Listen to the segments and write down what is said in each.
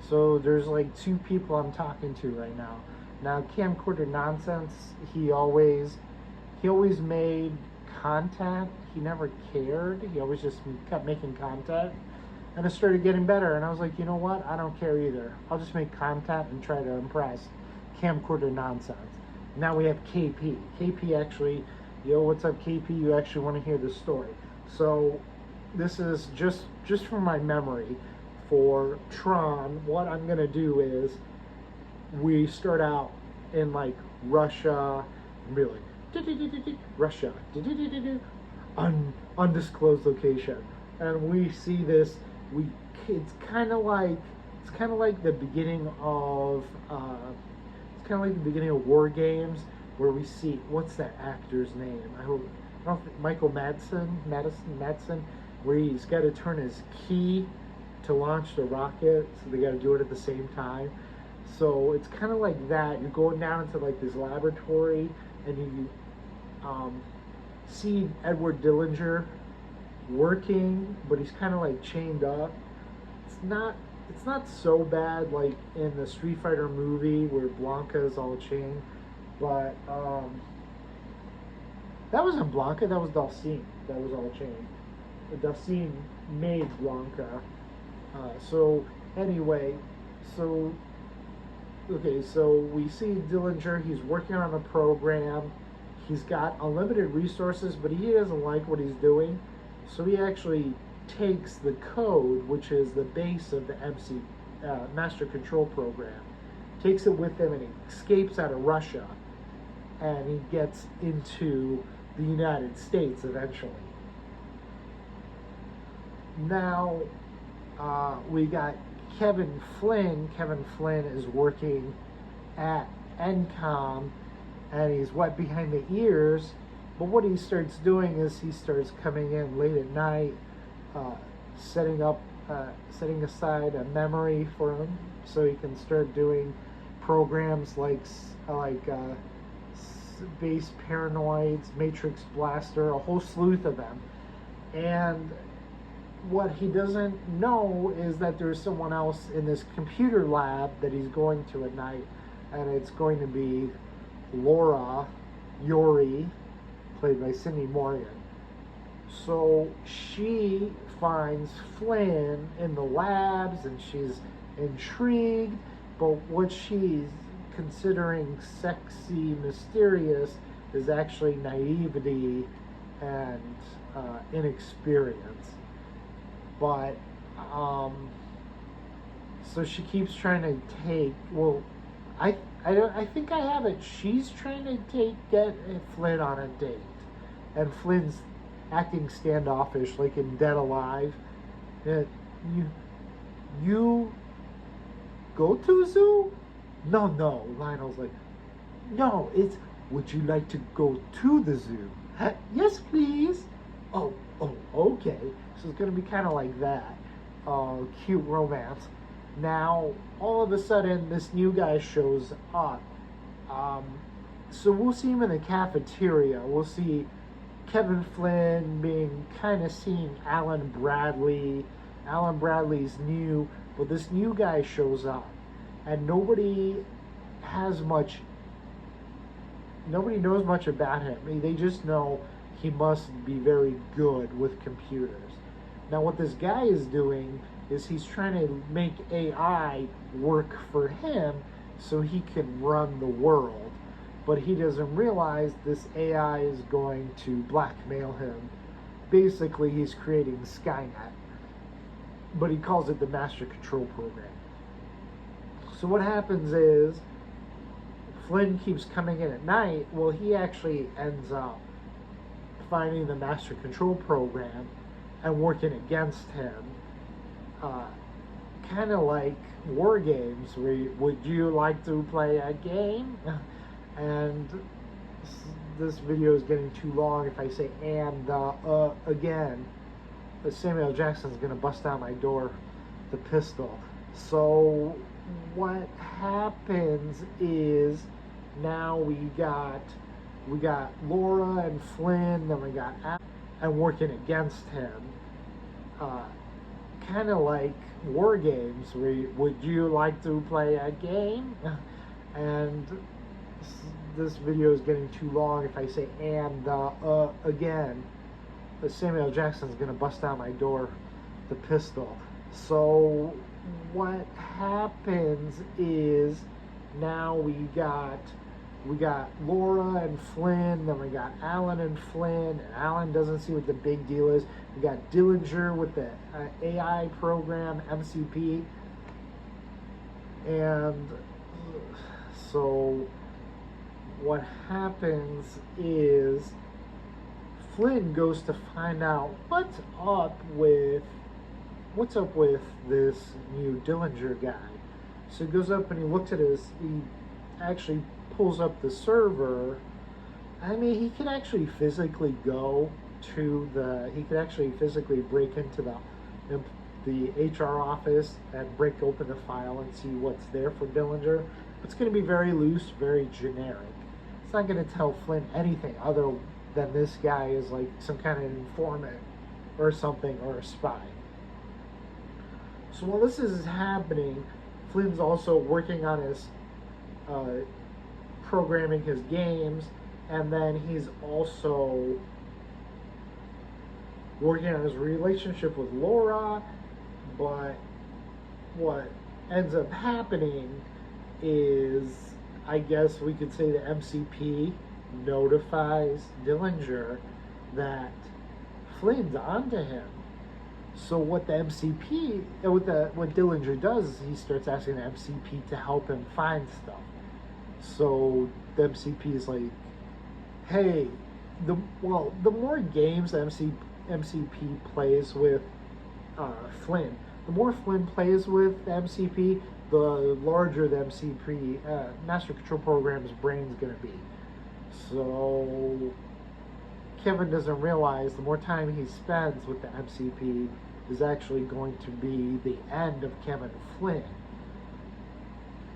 So there's like two people I'm talking to right now. Now camcorder nonsense. He always made content. He never cared. He always just kept making content, and it started getting better. And I was like, you know what? I don't care either. I'll just make content and try to impress. Camcorder nonsense. Now we have KP. KP actually, yo, what's up, KP? You actually want to hear the story? So this is just from my memory for Tron. What I'm gonna do is we start out in like Russia, really Russia, undisclosed location, and we see this. It's kind of like the beginning of War Games, where we see, what's that actor's name? I don't think Michael Madsen, where he's got to turn his key to launch the rocket, so they got to do it at the same time. So it's kind of like that. You're going down into like this laboratory, and you see Edward Dillinger working, but he's kind of like chained up. It's not so bad like in the Street Fighter movie where Blanca is all chained, but that wasn't Blanca. That was Dulcine. That was all chained. Dulcine made Blanca. So anyway, so we see Dillinger. He's working on a program. He's got unlimited resources, but he doesn't like what he's doing. So he actually takes the code, which is the base of the Master Control Program, takes it with him, and he escapes out of Russia, and he gets into the United States eventually. Now we got Kevin Flynn. Kevin Flynn is working at NCOM, and he's wet behind the ears. But what he starts doing is he starts coming in late at night, setting aside a memory for him, so he can start doing programs like Base Paranoids, Matrix Blaster, a whole slew of them. And what he doesn't know is that there's someone else in this computer lab that he's going to at night, and it's going to be Laura Yori, played by Cindy Morgan. So she finds Flynn in the labs, and she's intrigued, but what she's considering sexy, mysterious, is actually naivety and inexperience. But so she keeps trying to take. Well, I think I have it. She's trying to get Flynn on a date, and Flynn's acting standoffish, like in Dead Alive. You go to a zoo? No. Lionel's like, no. It's, would you like to go to the zoo? Yes, please. Oh, okay. So it's gonna be kind of like that, cute romance. Now, all of a sudden, this new guy shows up. So we'll see him in the cafeteria. We'll see Kevin Flynn being kind of seeing Alan Bradley. Alan Bradley's new, but this new guy shows up, and nobody knows much about him. They just know he must be very good with computers. Now, what this guy is doing is he's trying to make AI work for him so he can run the world. But he doesn't realize this AI is going to blackmail him. Basically, he's creating Skynet, but he calls it the Master Control Program. So what happens is Flynn keeps coming in at night. Well, he actually ends up finding the Master Control Program and working against him. Kind of like War Games, where would you like to play a game? And this video is getting too long if I say and again. But Samuel Jackson's gonna bust down my door with the pistol. So what happens is now we got Laura and Flynn, then we got Al, and working against him. kind of like war games. Would you like to play a game? And this video is getting too long if I say and again. But Samuel Jackson's gonna bust down my door, the pistol. So what happens is now we got Laura and Flynn, then we got Alan and Flynn, and Alan doesn't see what the big deal is. We got Dillinger with the AI program, MCP, and so what happens is Flynn goes to find out what's up with this new Dillinger guy. So he goes up and he looks at he actually pulls up the server. I mean, he could actually physically go to he could actually physically break into the HR office and break open the file and see what's there for Dillinger. It's going to be very loose, very generic. It's not going to tell Flynn anything other than this guy is like some kind of informant or something, or a spy. So while this is happening, Flynn's also working on his programming his games, and then he's also working on his relationship with Laura. But what ends up happening is, I guess we could say, the MCP notifies Dillinger that Flynn's onto him. So what the MCP, what Dillinger does is he starts asking the MCP to help him find stuff. So the MCP is like, hey, the more games the MCP plays with Flynn, the more Flynn plays with the MCP, the larger the MCP, Master Control Program's brain's going to be. So Kevin doesn't realize the more time he spends with the MCP is actually going to be the end of Kevin Flynn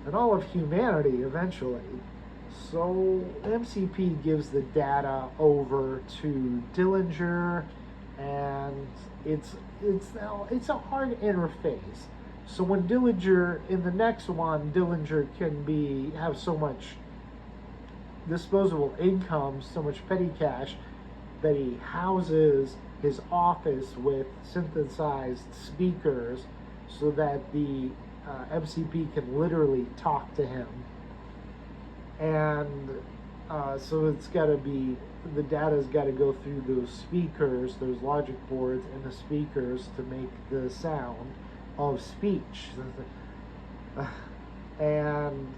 and all of humanity eventually. So MCP gives the data over to Dillinger, and it's a hard interface. So when Dillinger, in the next one, Dillinger can have so much disposable income, so much petty cash, that he houses his office with synthesized speakers so that the MCP can literally talk to him. And so it's got to be, the data's got to go through those speakers, those logic boards and the speakers to make the sound of speech. And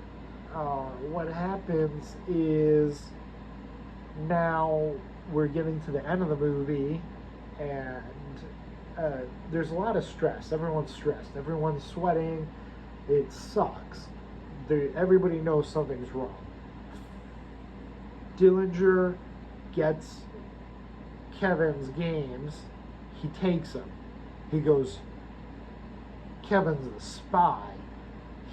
what happens is now we're getting to the end of the movie, and there's a lot of stress. Everyone's stressed. Everyone's sweating. It sucks. Everybody knows something's wrong. Dillinger gets Kevin's games. He takes them. He goes, Kevin's a spy.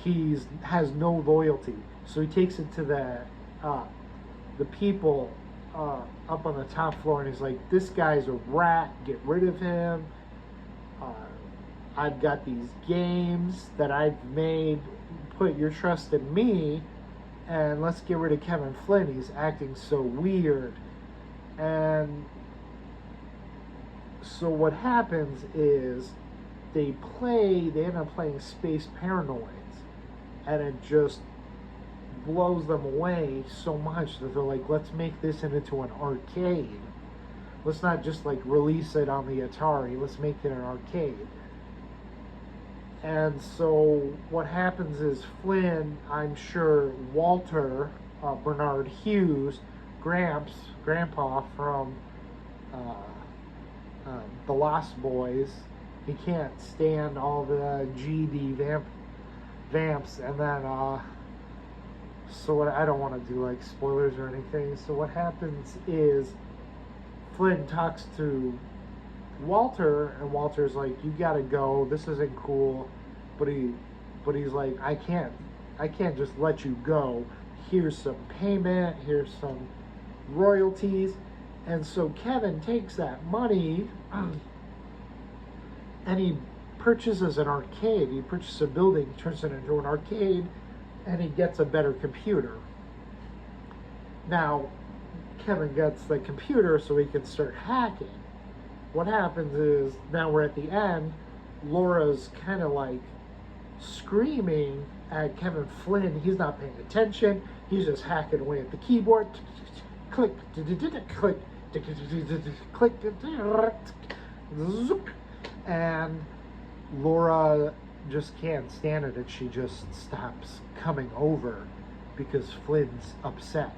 He has no loyalty. So he takes it to the people up on the top floor, and he's like, this guy's a rat, get rid of him. I've got these games that I've made, put your trust in me, and let's get rid of Kevin Flynn. He's acting so weird. And so what happens is they end up playing Space Paranoids, and it just blows them away so much that they're like, let's make this into an arcade. Let's not just like release it on the Atari, let's make it an arcade. And so what happens is Flynn, I'm sure Walter, Bernard Hughes, Grandpa from the Lost Boys, he can't stand all the GD vamps, and then so what, I don't want to do like spoilers or anything. So what happens is Flynn talks to Walter, and Walter's like, you gotta go, this isn't cool. But he's like, I can't just let you go. Here's some payment, here's some royalties. And so Kevin takes that money and he purchases an arcade. He purchases a building, turns it into an arcade, and he gets a better computer. Now, Kevin gets the computer so he can start hacking. What happens is, now we're at the end, Laura's kind of like screaming at Kevin Flynn. He's not paying attention. He's just hacking away at the keyboard. Click, click, click, zoop. And Laura just can't stand it, and she just stops coming over because Flynn's upset.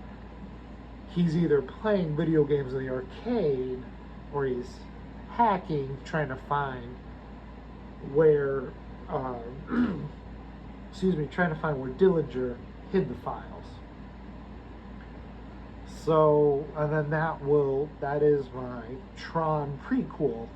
He's either playing video games in the arcade or he's hacking, trying to find where trying to find where Dillinger hid the files. So, and then that is my Tron prequel